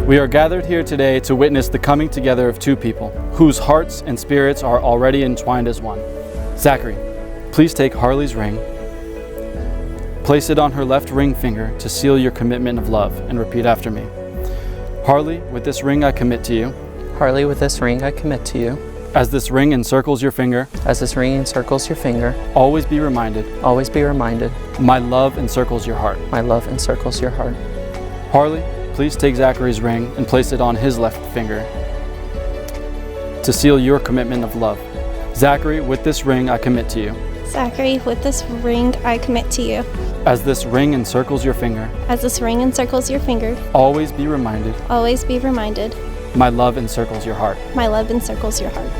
We are gathered here today to witness the coming together of two people whose hearts and spirits are already entwined as one. Zachary, please take Harley's ring, place it on her left ring finger to seal your commitment of love, and repeat after me. Harley, with this ring I commit to you. Harley, with this ring I commit to you. As this ring encircles your finger, As this ring encircles your finger, always be reminded, always be reminded, my love encircles your heart. my love encircles your heart. Harley, please take Zachary's ring and place it on his left finger to seal your commitment of love. Zachary, with this ring I commit to you. Zachary, with this ring I commit to you. As this ring encircles your finger, As this ring encircles your finger, always be reminded, always be reminded, my love encircles your heart. my love encircles your heart.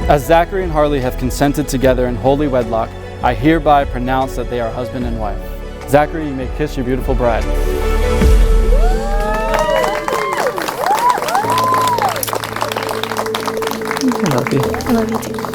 As Zachary and Harley have consented together in holy wedlock, I hereby pronounce that they are husband and wife. Zachary, you may kiss your beautiful bride. I love you. I love you too.